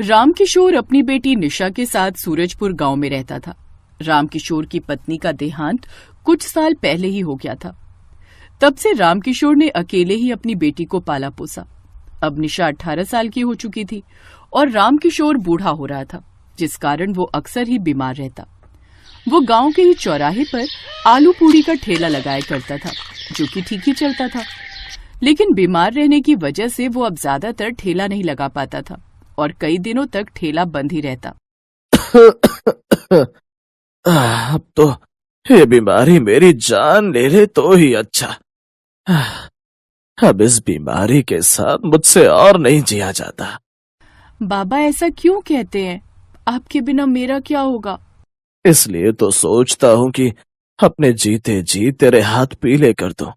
रामकिशोर अपनी बेटी निशा के साथ सूरजपुर गांव में रहता था। रामकिशोर की पत्नी का देहांत कुछ साल पहले ही हो गया था। तब से रामकिशोर ने अकेले ही अपनी बेटी को पाला पोसा। अब निशा 18 साल की हो चुकी थी और रामकिशोर बूढ़ा हो रहा था, जिस कारण वो अक्सर ही बीमार रहता। वो गांव के ही चौराहे पर आलू पूड़ी का ठेला लगाया करता था, जो कि ठीक ही चलता था। लेकिन बीमार रहने की वजह से वो अब ज्यादातर ठेला नहीं लगा पाता था और कई दिनों तक ठेला बंद ही रहता। अब तो ये बीमारी मेरी जान ले ले तो ही अच्छा। अब इस बीमारी के साथ मुझसे और नहीं जिया जाता। बाबा ऐसा क्यों कहते हैं? आपके बिना मेरा क्या होगा? इसलिए तो सोचता हूँ कि अपने जीते जी तेरे हाथ पीले कर दूं,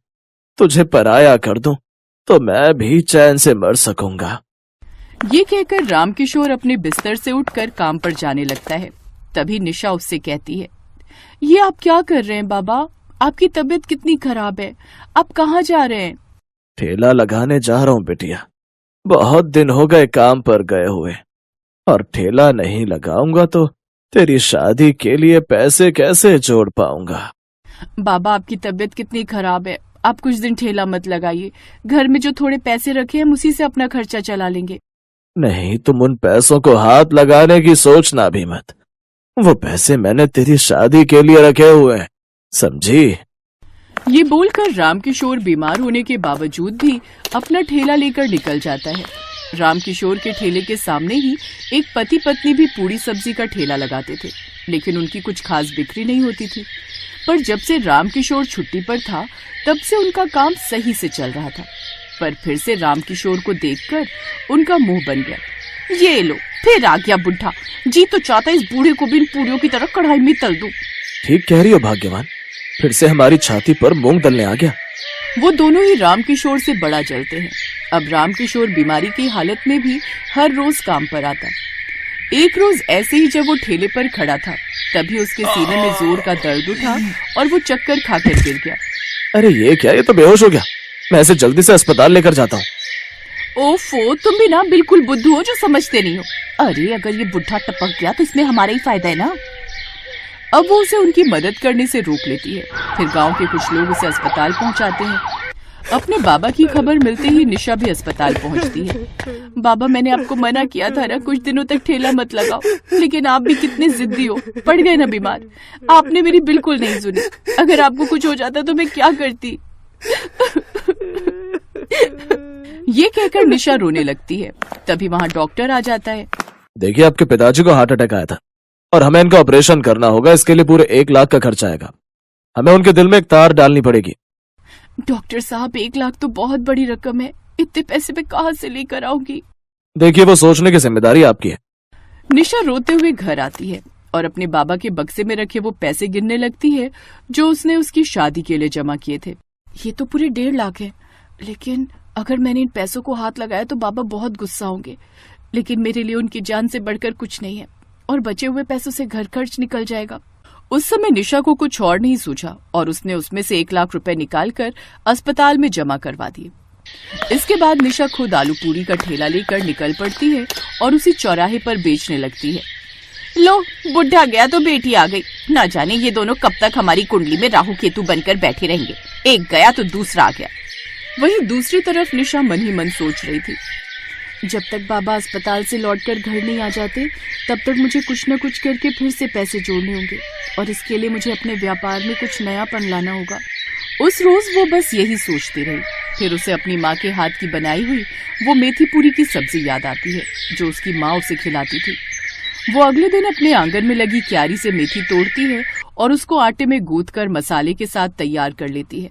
तुझे पराया कर दूं, तो मैं भी चैन से मर सकूंगा। ये कहकर रामकिशोर अपने बिस्तर से उठकर काम पर जाने लगता है। तभी निशा उससे कहती है, ये आप क्या कर रहे हैं बाबा? आपकी तबीयत कितनी खराब है, आप कहाँ जा रहे हैं? ठेला लगाने जा रहा हूँ बेटिया, बहुत दिन हो गए काम पर गए हुए, और ठेला नहीं लगाऊंगा तो तेरी शादी के लिए पैसे कैसे जोड़ पाऊंगा। बाबा आपकी तबीयत कितनी खराब है, आप कुछ दिन ठेला मत लगाइए। घर में जो थोड़े पैसे रखे हम उसी से अपना खर्चा चला लेंगे। नहीं, तुम उन पैसों को हाथ लगाने की सोचना भी मत। वो पैसे मैंने तेरी शादी के लिए रखे हुए हैं, समझी? ये बोलकर रामकिशोर बीमार होने के बावजूद भी अपना ठेला लेकर निकल जाता है। रामकिशोर के ठेले के सामने ही एक पति पत्नी भी पूरी सब्जी का ठेला लगाते थे, लेकिन उनकी कुछ खास बिक्री नहीं होती थी। पर जब से रामकिशोर छुट्टी पर था, तब से उनका काम सही से चल रहा था। पर फिर से रामकिशोर को देखकर उनका मुंह बन गया। ये लो, फिर आ गया बुढ़ा। जी तो चाहता इस बूढ़े को भी इन पूरियों की तरह कढ़ाई में तल दूं। ठीक कह रही हो भाग्यवान, फिर से हमारी छाती पर मूंग दलने आ गया। वो दोनों ही रामकिशोर से बड़ा जलते हैं। अब रामकिशोर बीमारी की हालत में भी हर रोज काम पर आता। एक रोज ऐसे ही जब वो ठेले पर खड़ा था, तभी उसके सीने में जोर का दर्द उठा और वो चक्कर खाकर गिर गया। अरे ये क्या, ये तो बेहोश हो गया। मैं इसे जल्दी से अस्पताल लेकर जाता हूँ। ओफो, तुम भी ना बिल्कुल बुद्धू हो जो समझते नहीं हो। अरे अगर ये बुढ़ा टपक गया तो इसमें हमारा ही फायदा है ना। अब वो उसे उनकी मदद करने से रोक लेती है। फिर गांव के कुछ लोग उसे अस्पताल पहुंचाते हैं। अपने बाबा की खबर मिलते ही निशा भी अस्पताल पहुंचती है। बाबा, मैंने आपको मना किया था ना, कुछ दिनों तक ठेला मत लगाओ, लेकिन आप भी कितने जिद्दी हो, पड़ गए ना बीमार। आपने मेरी बिल्कुल नहीं सुनी। अगर आपको कुछ हो जाता तो मैं क्या करती? ये कहकर निशा रोने लगती है। तभी वहाँ डॉक्टर आ जाता है। देखिए, आपके पिताजी को हार्ट अटैक आया था और हमें इनका ऑपरेशन करना होगा। इसके लिए पूरे 1 लाख का खर्चा आएगा। हमें उनके दिल में एक तार डालनी पड़ेगी। डॉक्टर साहब, 1 लाख तो बहुत बड़ी रकम है, इतने पैसे मैं कहाँ से लेकर आऊंगी? देखिए, वो सोचने की जिम्मेदारी आपकी है। निशा रोते हुए घर आती है और अपने बाबा के बक्से में रखे वो पैसे गिनने लगती है जो उसने उसकी शादी के लिए जमा किए थे। ये तो पूरे 1.5 लाख है, लेकिन अगर मैंने इन पैसों को हाथ लगाया तो बाबा बहुत गुस्सा होंगे। लेकिन मेरे लिए उनकी जान से बढ़कर कुछ नहीं है और बचे हुए पैसों से घर खर्च निकल जाएगा। उस समय निशा को कुछ और नहीं सूझा और उसने उसमें से 1 लाख रुपए निकालकर अस्पताल में जमा करवा दिए। इसके बाद निशा खुद आलू पूरी का ठेला लेकर निकल पड़ती है और उसी चौराहे पर बेचने लगती है। लो, बुढ़ा गया तो बेटी आ गई। ना जाने ये दोनों कब तक हमारी कुंडली में राहु केतु बनकर बैठे रहेंगे। एक गया तो दूसरा आ गया। वहीं दूसरी तरफ निशा मन ही मन सोच रही थी, जब तक बाबा अस्पताल से लौटकर घर नहीं आ जाते, तब तक मुझे कुछ न कुछ करके फिर से पैसे जोड़ने होंगे और इसके लिए मुझे अपने व्यापार में कुछ नयापन लाना होगा। उस रोज वो बस यही सोचती रही। फिर उसे अपनी माँ के हाथ की बनाई हुई वो मेथी पूरी की सब्जी याद आती है जो उसकी माँ उसे खिलाती थी। वो अगले दिन अपने आंगन में लगी क्यारी से मेथी तोड़ती है और उसको आटे में गूंथकर मसाले के साथ तैयार कर लेती है।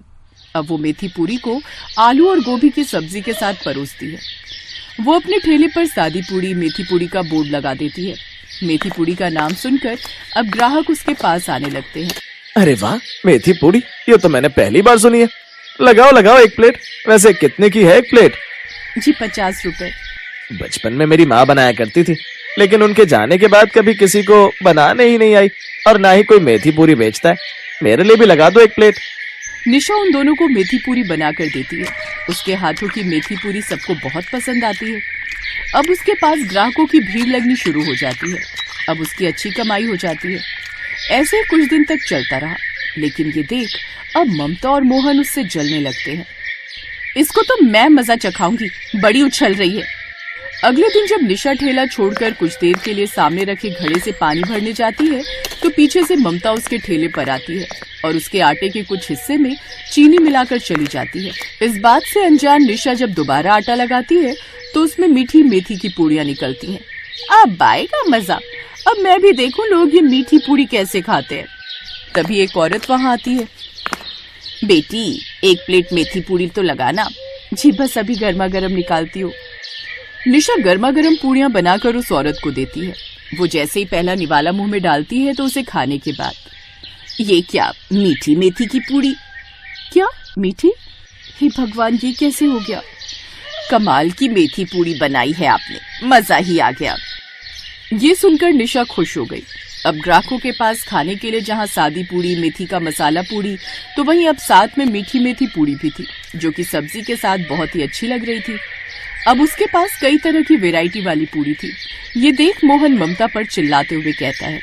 अब वो मेथी पूरी को आलू और गोभी की सब्जी के साथ परोसती है। वो अपने ठेले पर सादी पूरी, मेथी पूरी का बोर्ड लगा देती है। मेथी पूरी का नाम सुनकर अब ग्राहक उसके पास आने लगते हैं। अरे वाह, मेथी पूरी, ये तो मैंने पहली बार सुनी है। लगाओ लगाओ 1 प्लेट। वैसे कितने की है 1 प्लेट? जी 50 रुपए। बचपन में मेरी माँ बनाया करती थी, लेकिन उनके जाने के बाद कभी किसी को बनाने ही नहीं आई और ना ही कोई मेथी पूरी बेचता है। मेरे लिए भी लगा दो 1 प्लेट। निशा उन दोनों को मेथी पूरी बनाकर देती है। उसके हाथों की मेथी पूरी सबको बहुत पसंद आती है। अब उसके पास ग्राहकों की भीड़ लगनी शुरू हो जाती है। अब उसकी अच्छी कमाई हो जाती है। ऐसे कुछ दिन तक चलता रहा, लेकिन ये देख अब ममता और मोहन उससे जलने लगते हैं। इसको तो मैं मजा चखाऊंगी, बड़ी उछल रही है। अगले दिन जब निशा ठेला छोड़कर कुछ देर के लिए सामने रखे घड़े से पानी भरने जाती है तो पीछे से ममता उसके ठेले पर आती है और उसके आटे के कुछ हिस्से में चीनी मिलाकर चली जाती है। इस बात से अनजान निशा जब दोबारा आटा लगाती है तो उसमें मीठी मेथी की पूड़ियां निकलती हैं। अब आएगा मजा, अब मैं भी देखूं लोग ये मीठी पूड़ी कैसे खाते हैं। तभी एक औरत वहां आती है। बेटी, एक प्लेट मेथी पूड़ी तो लगाना। जी बस अभी गर्मा गर्म निकालती हूँ। निशा गर्मा गर्म पूड़ियां बनाकर उस औरत को देती है। वो जैसे ही पहला निवाला मुंह में डालती है तो उसे खाने के बाद, ये क्या, मीठी मेथी की पूड़ी? क्या मीठी? हे भगवान, ये कैसे हो गया? कमाल की मेथी पूड़ी बनाई है आपने, मजा ही आ गया। ये सुनकर निशा खुश हो गई। अब ग्राहकों के पास खाने के लिए जहाँ सादी पूड़ी, मेथी का मसाला पूड़ी, तो वहीं अब साथ में मीठी मेथी पूड़ी भी थी, जो कि सब्जी के साथ बहुत ही अच्छी लग रही थी। अब उसके पास कई तरह की वैरायटी वाली पूड़ी थी। ये देख मोहन ममता पर चिल्लाते हुए कहता है,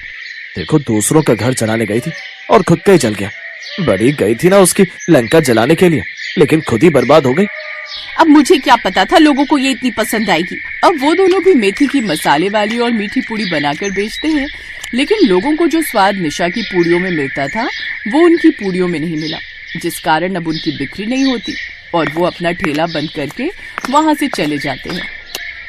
देखो दूसरों का घर जलाने गई थी और खुद का ही जल गया। बड़ी गई थी ना उसकी लंका जलाने के लिए, लेकिन खुद ही बर्बाद हो गई। अब मुझे क्या पता था लोगों को ये इतनी पसंद आएगी। अब वो दोनों भी मेथी की मसाले वाली और मीठी पूड़ी बनाकर बेचते हैं, लेकिन लोगों को जो स्वाद निशा की पूड़ियों में मिलता था वो उनकी पूड़ियों में नहीं मिला, जिस कारण अब उनकी बिक्री नहीं होती और वो अपना ठेला बंद करके वहां से चले जाते हैं।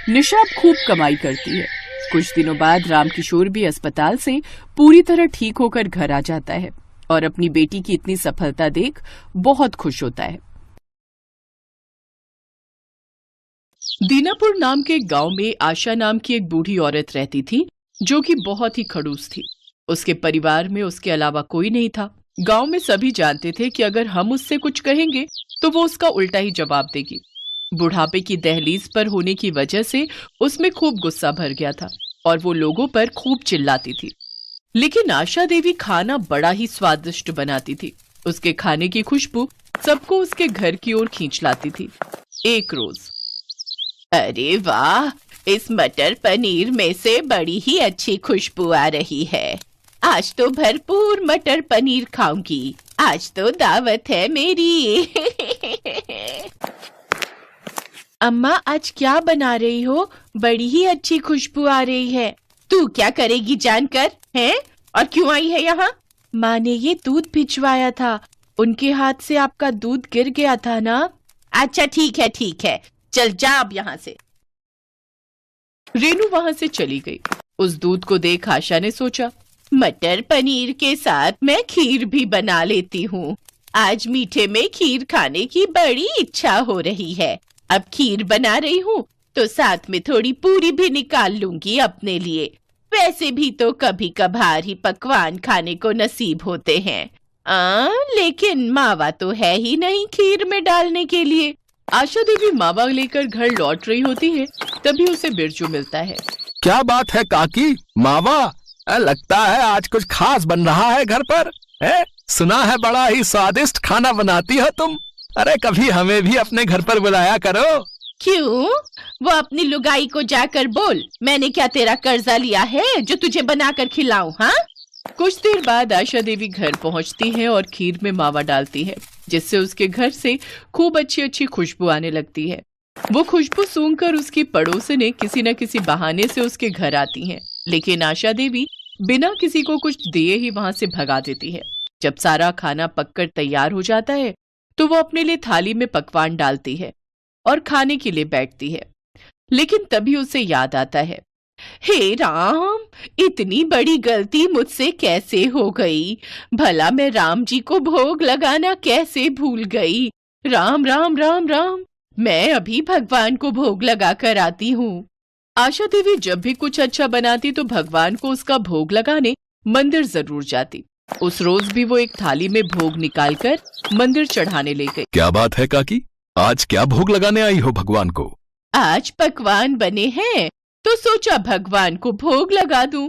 निशा अब खूब कमाई करती है। कुछ दिनों बाद रामकिशोर भी अस्पताल से पूरी तरह ठीक होकर घर आ जाता है और अपनी बेटी की इतनी सफलता देख बहुत खुश होता है। दीनापुर नाम के गांव में आशा नाम की एक बूढ़ी औरत रहती थी, जो कि बहुत ही खड़ूस थी। उसके परिवार में उसके अलावा कोई नहीं था। गांव में सभी जानते थे कि अगर हम उससे कुछ कहेंगे तो वो उसका उल्टा ही जवाब देगी। बुढ़ापे की दहलीज पर होने की वजह से उसमें खूब गुस्सा भर गया था और वो लोगों पर खूब चिल्लाती थी। लेकिन आशा देवी खाना बड़ा ही स्वादिष्ट बनाती थी। उसके खाने की खुशबू सबको उसके घर की ओर खींच लाती थी। एक रोज, अरे वाह, इस मटर पनीर में से बड़ी ही अच्छी खुशबू आ रही है। आज तो भरपूर मटर पनीर खाऊंगी। आज तो दावत है मेरी। अम्मा, आज क्या बना रही हो? बड़ी ही अच्छी खुशबू आ रही है। तू क्या करेगी जानकर, हैं? और क्यों आई है यहाँ? माँ ने ये दूध भिजवाया था। उनके हाथ से आपका दूध गिर गया था ना। अच्छा ठीक है, चल जा अब यहाँ से। रेनू वहां से चली गई। उस दूध को देख आशा ने सोचा, मटर पनीर के साथ मैं खीर भी बना लेती हूँ। आज मीठे में खीर खाने की बड़ी इच्छा हो रही है। अब खीर बना रही हूँ तो साथ में थोड़ी पूरी भी निकाल लूंगी अपने लिए। वैसे भी तो कभी कभार ही पकवान खाने को नसीब होते हैं। लेकिन मावा तो है ही नहीं खीर में डालने के लिए। आशा देवी मावा लेकर घर लौट रही होती है, तभी उसे बिरजू मिलता है। क्या बात है काकी, मावा? लगता है आज कुछ खास बन रहा है घर पर, है? सुना है बड़ा ही स्वादिष्ट खाना बनाती हो तुम। अरे कभी हमें भी अपने घर पर बुलाया करो। क्यों? वो अपनी लुगाई को जाकर बोल, मैंने क्या तेरा कर्जा लिया है जो तुझे बनाकर खिलाऊं? हाँ? कुछ देर बाद आशा देवी घर पहुंचती है और खीर में मावा डालती है, जिससे उसके घर से खूब अच्छी अच्छी खुशबू आने लगती है। वो खुशबू सूंघकर उसकी पड़ोसने किसी न किसी बहाने से उसके घर आती हैं, लेकिन आशा देवी बिना किसी को कुछ दिए ही वहां से भगा देती है। जब सारा खाना पककर तैयार हो जाता है तो वो अपने लिए थाली में पकवान डालती है और खाने के लिए बैठती है। लेकिन तभी उसे याद आता है, हे राम, इतनी बड़ी गलती मुझसे कैसे हो गई? भला मैं राम जी को भोग लगाना कैसे भूल गई? राम राम राम राम, मैं अभी भगवान को भोग लगा कर आती हूँ। आशा देवी जब भी कुछ अच्छा बनाती तो भगवान को उसका भोग लगाने मंदिर जरूर जाती। उस रोज भी वो एक थाली में भोग निकालकर मंदिर चढ़ाने ले गई। क्या बात है काकी, आज क्या भोग लगाने आई हो भगवान को? आज पकवान बने हैं तो सोचा भगवान को भोग लगा दूं।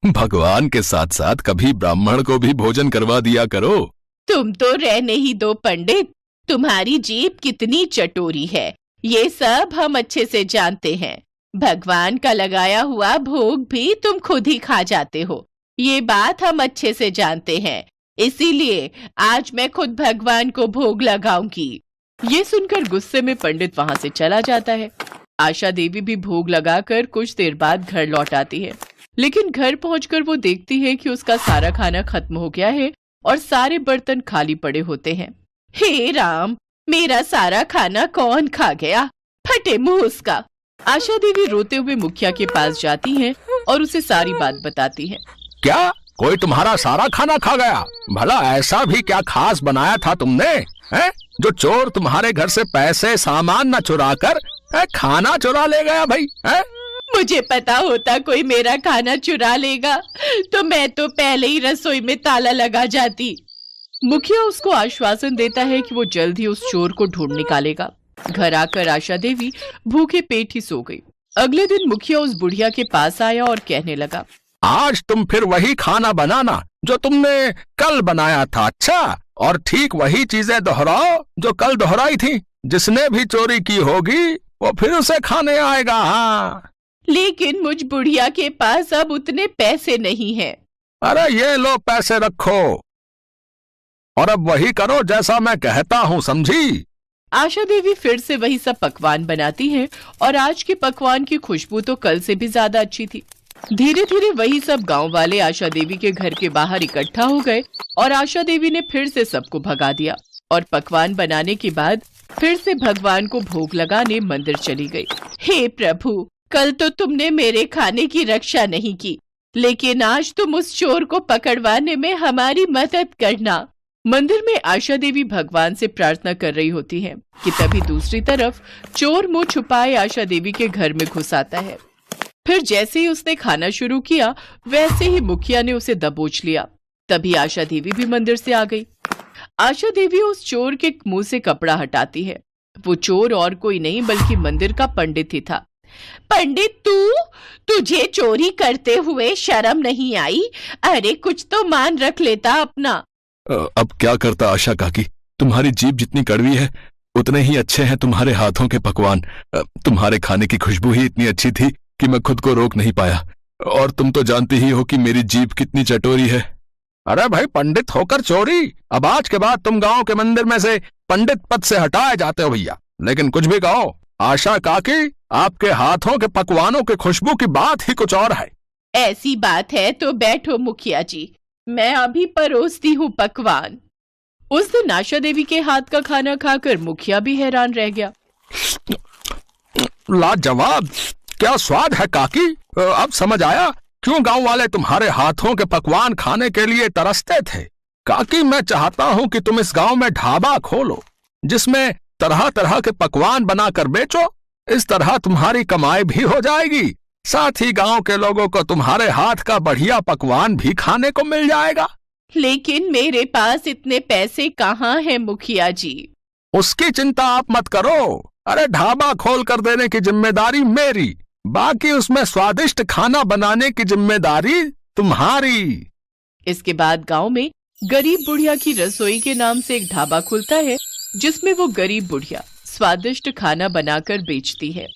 भगवान के साथ साथ कभी ब्राह्मण को भी भोजन करवा दिया करो। तुम तो रहने ही दो पंडित, तुम्हारी जीभ कितनी चटोरी है, ये सब हम अच्छे से जानते हैं। भगवान का लगाया हुआ भोग भी तुम खुद ही खा जाते हो, ये बात हम अच्छे से जानते हैं। इसीलिए आज मैं खुद भगवान को भोग लगाऊंगी। ये सुनकर गुस्से में पंडित वहां से चला जाता है। आशा देवी भी भोग लगाकर कुछ देर बाद घर लौट आती है, लेकिन घर पहुंचकर वो देखती है कि उसका सारा खाना खत्म हो गया है और सारे बर्तन खाली पड़े होते हैं। हे राम, मेरा सारा खाना कौन खा गया? फटे मुंह उसका। आशा देवी रोते हुए मुखिया के पास जाती हैं और उसे सारी बात बताती हैं। क्या कोई तुम्हारा सारा खाना खा गया? भला ऐसा भी क्या खास बनाया था तुमने, हैं? जो चोर तुम्हारे घर से पैसे सामान न चुरा कर खाना चुरा ले गया भाई, हैं? मुझे पता होता कोई मेरा खाना चुरा लेगा तो मैं तो पहले ही रसोई में ताला लगा जाती। मुखिया उसको आश्वासन देता है कि वो जल्द ही उस चोर को ढूंढ निकालेगा। घर आकर आशा देवी भूखे पेट ही सो गई। अगले दिन मुखिया उस बुढ़िया के पास आया और कहने लगा, आज तुम फिर वही खाना बनाना जो तुमने कल बनाया था, अच्छा, और ठीक वही चीजें दोहराओ जो कल दोहराई थी। जिसने भी चोरी की होगी वो फिर उसे खाने आएगा। हाँ, लेकिन मुझ बुढ़िया के पास अब उतने पैसे नहीं हैं। अरे ये लो पैसे रखो और अब वही करो जैसा मैं कहता हूँ, समझी? आशा देवी फिर से वही सब पकवान बनाती है और आज के पकवान की खुशबू तो कल से भी ज्यादा अच्छी थी। धीरे धीरे वही सब गांव वाले आशा देवी के घर के बाहर इकट्ठा हो गए और आशा देवी ने फिर से सबको भगा दिया और पकवान बनाने के बाद फिर से भगवान को भोग लगाने मंदिर चली गई। हे प्रभु, कल तो तुमने मेरे खाने की रक्षा नहीं की, लेकिन आज तुम उस चोर को पकड़वाने में हमारी मदद करना। मंदिर में आशा देवी भगवान से प्रार्थना कर रही होती है कि तभी दूसरी तरफ चोर मुंह छुपाए आशा देवी के घर में घुस आता है। फिर जैसे ही उसने खाना शुरू किया वैसे ही मुखिया ने उसे दबोच लिया। तभी आशा देवी भी मंदिर से आ गई। आशा देवी उस चोर के मुंह से कपड़ा हटाती है। वो चोर और कोई नहीं बल्कि मंदिर का पंडित ही था। पंडित, तुझे चोरी करते हुए शर्म नहीं आई? अरे कुछ तो मान रख लेता अपना। अब क्या करता आशा काकी, तुम्हारी जीभ जितनी कड़वी है उतने ही अच्छे हैं तुम्हारे हाथों के पकवान। तुम्हारे खाने की खुशबू ही इतनी अच्छी थी कि मैं खुद को रोक नहीं पाया, और तुम तो जानती ही हो कि मेरी जीभ कितनी चटोरी है। अरे भाई, पंडित होकर चोरी? अब आज के बाद तुम गांव के मंदिर में से पंडित पद से हटाए जाते हो भैया। लेकिन कुछ भी कहो, आशा काकी, आपके हाथों के पकवानों की खुशबू की बात ही कुछ और है। ऐसी बात है तो बैठो मुखिया जी, मैं अभी परोसती हूँ पकवान। उस दिन आशा देवी के हाथ का खाना खाकर मुखिया भी हैरान रह गया। लाजवाब, क्या स्वाद है काकी। अब समझ आया क्यों गांव वाले तुम्हारे हाथों के पकवान खाने के लिए तरसते थे। काकी, मैं चाहता हूँ कि तुम इस गांव में ढाबा खोलो जिसमें तरह तरह के पकवान बनाकर बेचो। इस तरह तुम्हारी कमाई भी हो जाएगी, साथ ही गांव के लोगों को तुम्हारे हाथ का बढ़िया पकवान भी खाने को मिल जाएगा। लेकिन मेरे पास इतने पैसे कहाँ हैं मुखिया जी? उसकी चिंता आप मत करो। अरे ढाबा खोल कर देने की जिम्मेदारी मेरी, बाकी उसमें स्वादिष्ट खाना बनाने की जिम्मेदारी तुम्हारी। इसके बाद गांव में गरीब बुढ़िया की रसोई के नाम से एक ढाबा खुलता है जिसमें वो गरीब बुढ़िया स्वादिष्ट खाना बनाकर बेचती है।